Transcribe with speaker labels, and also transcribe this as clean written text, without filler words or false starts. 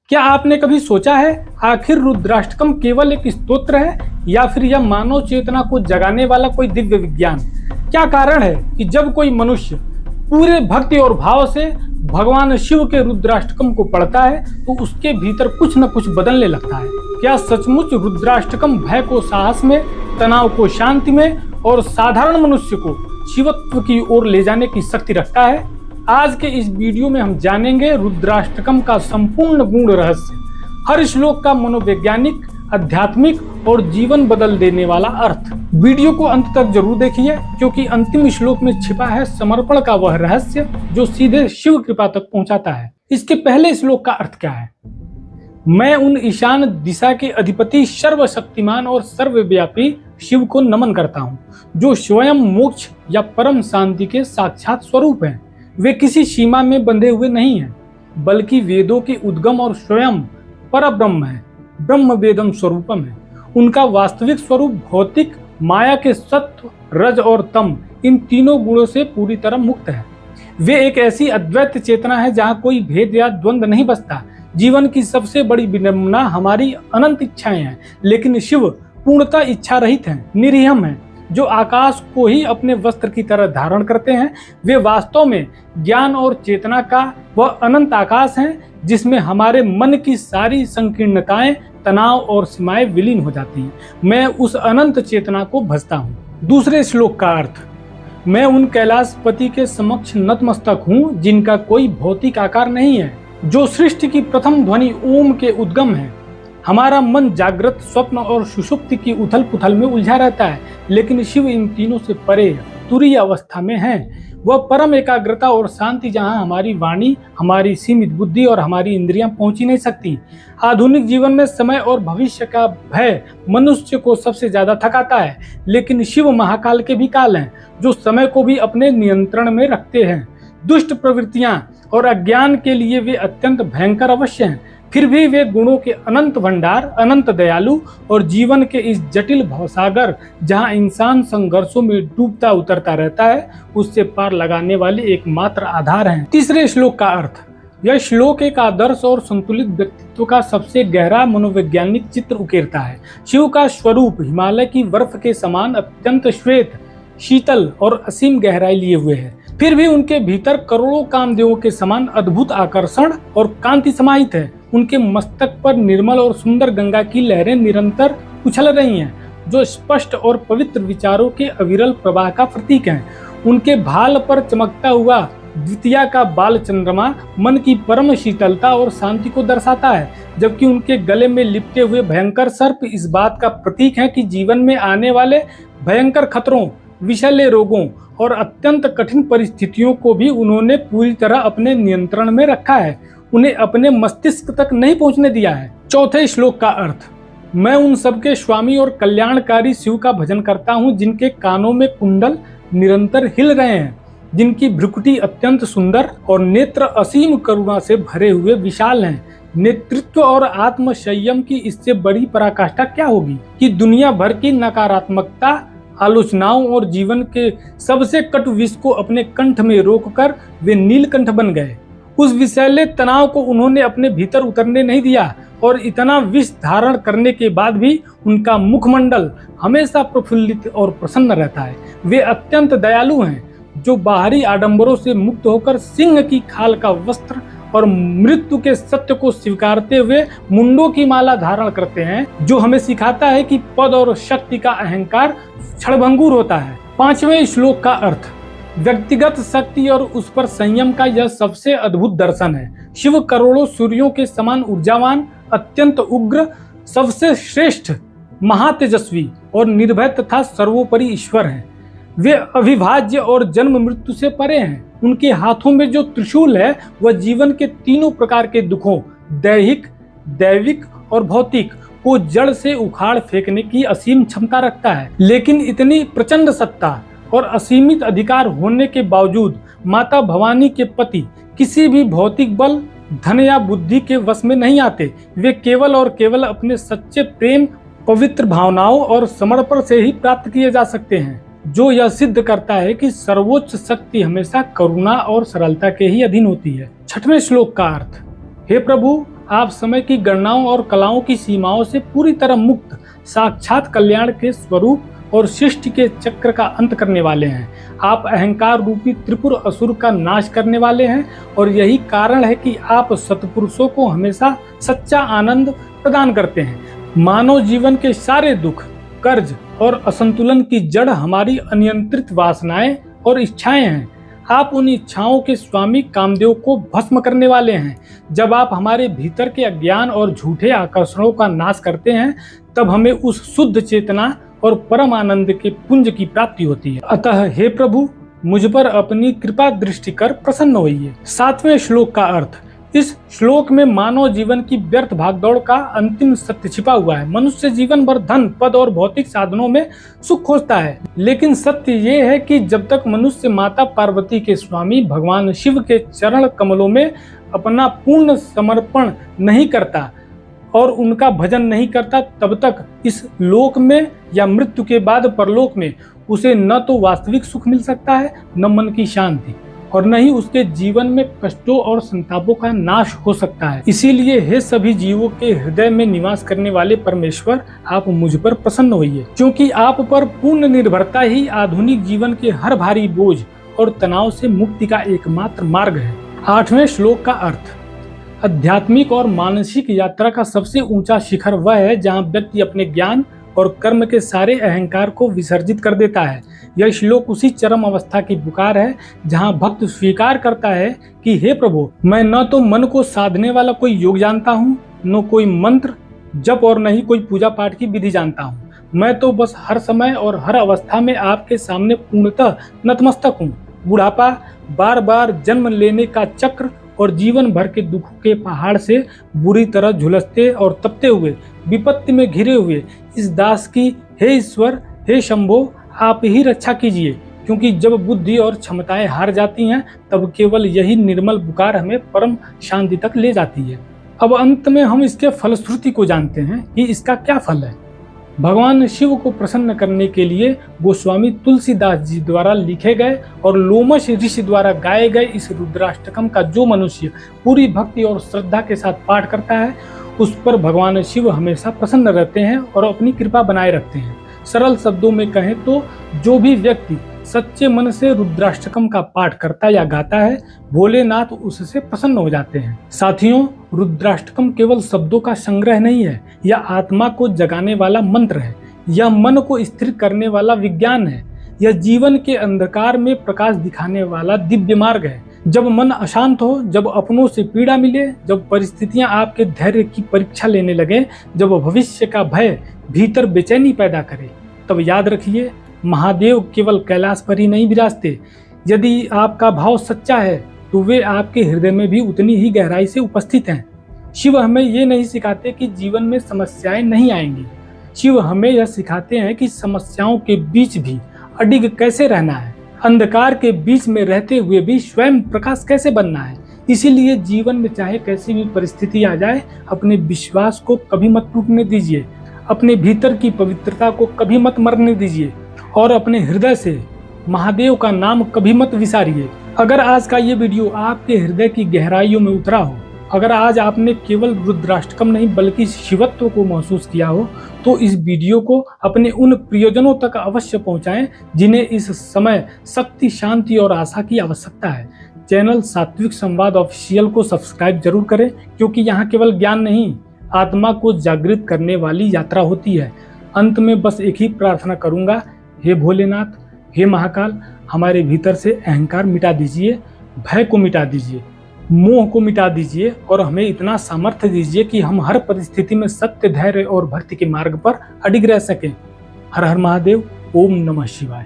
Speaker 1: क्या आपने कभी सोचा है आखिर रुद्राष्टकम केवल एक स्तोत्र है या फिर यह मानव चेतना को जगाने वाला कोई दिव्य विज्ञान? क्या कारण है कि जब कोई मनुष्य पूरे भक्ति और भाव से भगवान शिव के रुद्राष्टकम को पढ़ता है तो उसके भीतर कुछ न कुछ बदलने लगता है? क्या सचमुच रुद्राष्टकम भय को साहस में, तनाव को शांति में और साधारण मनुष्य को शिवत्व की ओर ले जाने की शक्ति रखता है? आज के इस वीडियो में हम जानेंगे रुद्राष्टकम का संपूर्ण गूढ़ रहस्य, हर श्लोक का मनोवैज्ञानिक, आध्यात्मिक और जीवन बदल देने वाला अर्थ। वीडियो को अंत तक जरूर देखिए क्योंकि अंतिम श्लोक में छिपा है समर्पण का वह रहस्य जो सीधे शिव कृपा तक पहुंचाता है। इसके पहले श्लोक का अर्थ क्या है? मैं उन ईशान दिशा के अधिपति, सर्वशक्तिमान और सर्वव्यापी शिव को नमन करता हूँ जो स्वयं मोक्ष या परम शांति के साक्षात स्वरूप हैं। वे किसी सीमा में बंधे हुए नहीं हैं बल्कि वेदों के उद्गम और स्वयं परब्रह्म है, ब्रह्म वेदम स्वरूपम है। उनका वास्तविक स्वरूप भौतिक माया के सत्व, रज और तम, इन तीनों गुणों से पूरी तरह मुक्त है। वे एक ऐसी अद्वैत चेतना है जहाँ कोई भेद या द्वंद्व नहीं बसता। जीवन की सबसे बड़ी विडंबना हमारी अनंत इच्छाएं हैं, लेकिन शिव पूर्णतः इच्छा रहित हैं, निरीहम हैं, जो आकाश को ही अपने वस्त्र की तरह धारण करते हैं। वे वास्तव में ज्ञान और चेतना का वह अनंत आकाश हैं जिसमें हमारे मन की सारी संकीर्णताएं, तनाव और सीमाएं विलीन हो जाती हैं। मैं उस अनंत चेतना को भजता हूँ। दूसरे श्लोक का अर्थ, मैं उन कैलाशपति के समक्ष नतमस्तक हूँ जिनका कोई भौतिक आकार नहीं है, जो सृष्टि की प्रथम ध्वनि ओम के उद्गम है। हमारा मन जागृत, स्वप्न और सुषुप्ति की उथल पुथल में उलझा रहता है, लेकिन शिव इन तीनों से परे तुरीय अवस्था में है। वह परम एकाग्रता और शांति जहां हमारी वाणी, हमारी सीमित बुद्धि और हमारी इंद्रियां पहुंची नहीं सकती। आधुनिक जीवन में समय और भविष्य का भय मनुष्य को सबसे ज्यादा थकाता है, लेकिन शिव महाकाल के भी काल हैं जो समय को भी अपने नियंत्रण में रखते हैं। दुष्ट प्रवृत्तियां और अज्ञान के लिए वे अत्यंत भयंकर अवश्य हैं, फिर भी वे गुणों के अनंत भंडार, अनंत दयालु और जीवन के इस जटिल भवसागर जहां इंसान संघर्षों में डूबता उतरता रहता है, उससे पार लगाने वाले एकमात्र आधार हैं। तीसरे श्लोक का अर्थ, यह श्लोक एक आदर्श और संतुलित व्यक्तित्व का सबसे गहरा मनोवैज्ञानिक चित्र उकेरता है। शिव का स्वरूप हिमालय की बर्फ के समान अत्यंत श्वेत, शीतल और असीम गहराई लिए हुए है, फिर भी उनके भीतर करोड़ों कामदेवों के समान अद्भुत आकर्षण और कांति समाहित है। उनके मस्तक पर निर्मल और सुंदर गंगा की लहरें निरंतर उछल रही हैं, जो स्पष्ट और पवित्र विचारों के अविरल प्रवाह का प्रतीक हैं। उनके भाल पर चमकता हुआ द्वितीया का बाल चंद्रमा मन की परम शीतलता और शांति को दर्शाता है, जबकि उनके गले में लिपटे हुए भयंकर सर्प इस बात का प्रतीक है कि जीवन में आने वाले भयंकर खतरों, विषैले रोगों और अत्यंत कठिन परिस्थितियों को भी उन्होंने पूरी तरह अपने नियंत्रण में रखा है, उन्हें अपने मस्तिष्क तक नहीं पहुंचने दिया है। चौथे श्लोक का अर्थ, मैं उन सबके स्वामी और कल्याणकारी शिव का भजन करता हूं जिनके कानों में कुंडल निरंतर हिल रहे हैं, जिनकी भ्रुकुटी अत्यंत सुंदर और नेत्र असीम करुणा से भरे हुए विशाल हैं। नेतृत्व और आत्म संयम की इससे बड़ी पराकाष्ठा क्या होगी कि दुनिया भर की नकारात्मकता, आलोचनाओं और जीवन के सबसे कटु विष को अपने कंठ में रोककर वे नीलकंठ बन गए। उस विषैले तनाव को उन्होंने अपने भीतर उतरने नहीं दिया और इतना विष धारण करने के बाद भी उनका मुखमंडल हमेशा प्रफुल्लित और प्रसन्न रहता है। वे अत्यंत दयालु हैं जो बाहरी आडंबरों से मुक्त होकर सिंह की खाल का वस्त्र और मृत्यु के सत्य को स्वीकारते हुए मुंडों की माला धारण करते हैं, जो हमें सिखाता है कि पद और शक्ति का अहंकार क्षणभंगुर होता है। पांचवें श्लोक का अर्थ, व्यक्तिगत शक्ति और उस पर संयम का यह सबसे अद्भुत दर्शन है। शिव करोड़ों सूर्यों के समान ऊर्जावान, अत्यंत उग्र, सबसे श्रेष्ठ, महातेजस्वी और निर्भय तथा सर्वोपरि ईश्वर हैं। वे अविभाज्य और जन्म मृत्यु से परे हैं। उनके हाथों में जो त्रिशूल है वह जीवन के तीनों प्रकार के दुखों, दैहिक, दैविक और भौतिक, को जड़ से उखाड़ फेंकने की असीम क्षमता रखता है। लेकिन इतनी प्रचंड सत्ता और असीमित अधिकार होने के बावजूद माता भवानी के पति किसी भी भौतिक बल, धन या बुद्धि के वश में नहीं आते। वे केवल और केवल अपने सच्चे प्रेम, पवित्र भावनाओं और समर्पण से ही प्राप्त किए जा सकते हैं, जो यह सिद्ध करता है कि सर्वोच्च शक्ति हमेशा करुणा और सरलता के ही अधीन होती है। छठवें श्लोक का अर्थ, हे प्रभु, आप समय की गणनाओं और कलाओं की सीमाओं से पूरी तरह मुक्त साक्षात कल्याण के स्वरूप और सृष्टि के चक्र का अंत करने वाले हैं। आप अहंकार रूपी त्रिपुर असुर का नाश करने वाले हैं और यही कारण है कि आप सत्पुरुषों को हमेशा सच्चा आनंद प्रदान करते हैं। मानव जीवन के सारे दुख, कर्ज और असंतुलन की जड़ हमारी अनियंत्रित वासनाएं और इच्छाएं हैं। आप उन इच्छाओं के स्वामी कामदेव को भस्म करने वाले हैं। जब आप हमारे भीतर के अज्ञान और झूठे आकर्षणों का नाश करते हैं, तब हमें उस शुद्ध चेतना और परम आनंद के पुंज की प्राप्ति होती है। अतः हे प्रभु, मुझ पर अपनी कृपा दृष्टि कर प्रसन्न होइए। 7वें श्लोक का अर्थ। इस श्लोक में मानव जीवन की व्यर्थ भागदौड़ का अंतिम सत्य छिपा हुआ है। मनुष्य जीवन भर धन, पद और भौतिक साधनों में सुख खोजता है, लेकिन सत्य ये है कि जब तक मनुष्य माता पार्वती के स्वामी भगवान शिव के चरण कमलों में अपना पूर्ण समर्पण नहीं करता और उनका भजन नहीं करता, तब तक इस लोक में या मृत्यु के बाद परलोक में उसे न तो वास्तविक सुख मिल सकता है, न मन की शांति, और न ही उसके जीवन में कष्टों और संतापों का नाश हो सकता है। इसीलिए हे सभी जीवों के हृदय में निवास करने वाले परमेश्वर, आप मुझ पर प्रसन्न होइए, क्योंकि आप पर पूर्ण निर्भरता ही आधुनिक जीवन के हर भारी बोझ और तनाव से मुक्ति का एकमात्र मार्ग है। 8वें श्लोक का अर्थ। आध्यात्मिक और मानसिक यात्रा का सबसे ऊंचा शिखर वह है जहाँ व्यक्ति अपने ज्ञान और कर्म के सारे अहंकार को विसर्जित कर देता है। यह श्लोक उसी चरम अवस्था की पुकार है जहाँ भक्त स्वीकार करता है कि हे प्रभु, मैं न तो मन को साधने वाला कोई योग जानता हूँ, न कोई मंत्र जप और न ही कोई पूजा पाठ की विधि जानता हूँ। मैं तो बस हर समय और हर अवस्था में आपके सामने पूर्णतः नतमस्तक हूँ। बुढ़ापा, बार बार जन्म लेने का चक्र और जीवन भर के दुखों के पहाड़ से बुरी तरह झुलसते और तपते हुए, विपत्ति में घिरे हुए इस दास की हे ईश्वर, हे शंभो, आप ही रक्षा कीजिए, क्योंकि जब बुद्धि और क्षमताएं हार जाती हैं, तब केवल यही निर्मल पुकार हमें परम शांति तक ले जाती है। अब अंत में हम इसके फलश्रुति को जानते हैं कि इसका क्या फल है। भगवान शिव को प्रसन्न करने के लिए गोस्वामी तुलसीदास जी द्वारा लिखे गए और लोमश ऋषि द्वारा गाए गए इस रुद्राष्टकम का जो मनुष्य पूरी भक्ति और श्रद्धा के साथ पाठ करता है, उस पर भगवान शिव हमेशा प्रसन्न रहते हैं और अपनी कृपा बनाए रखते हैं। सरल शब्दों में कहें तो जो भी व्यक्ति सच्चे मन से रुद्राष्टकम का पाठ करता या गाता है, भोलेनाथ उससे प्रसन्न हो जाते हैं। साथियों, रुद्राष्टकम केवल शब्दों का संग्रह नहीं है, यह आत्मा को जगाने वाला मंत्र है, यह मन को स्थिर करने वाला विज्ञान है, यह जीवन के अंधकार में प्रकाश दिखाने वाला दिव्य मार्ग है। जब मन अशांत हो, जब अपनों से पीड़ा मिले, जब परिस्थितियां आपके धैर्य की परीक्षा लेने लगे, जब भविष्य का भय भीतर बेचैनी पैदा करे, तब याद रखिए, महादेव केवल कैलाश पर ही नहीं विराजते। यदि आपका भाव सच्चा है तो वे आपके हृदय में भी उतनी ही गहराई से उपस्थित हैं। शिव हमें ये नहीं सिखाते कि जीवन में समस्याएं नहीं आएंगी। शिव हमें यह सिखाते हैं कि समस्याओं के बीच भी अडिग कैसे रहना है, अंधकार के बीच में रहते हुए भी स्वयं प्रकाश कैसे बनना है। इसीलिए जीवन में चाहे कैसी भी परिस्थिति आ जाए, अपने विश्वास को कभी मत टूटने दीजिए, अपने भीतर की पवित्रता को कभी मत मरने दीजिए और अपने हृदय से महादेव का नाम कभी मत विसारिए। अगर आज का ये वीडियो आपके हृदय की गहराइयों में उतरा हो, अगर आज आपने केवल रुद्राष्टकम नहीं बल्कि शिवत्व को महसूस किया हो, तो इस वीडियो को अपने उन प्रियजनों तक अवश्य पहुंचाएं जिन्हें इस समय शक्ति, शांति और आशा की आवश्यकता है। चैनल सात्विक संवाद ऑफिशियल को सब्सक्राइब जरूर करें, क्योंकि यहाँ केवल ज्ञान नहीं, आत्मा को जागृत करने वाली यात्रा होती है। अंत में बस एक ही प्रार्थना करूंगा, हे भोलेनाथ, हे महाकाल, हमारे भीतर से अहंकार मिटा दीजिए, भय को मिटा दीजिए, मोह को मिटा दीजिए और हमें इतना सामर्थ्य दीजिए कि हम हर परिस्थिति में सत्य, धैर्य और भक्ति के मार्ग पर अडिग रह सकें। हर हर महादेव। ओम नमः शिवाय।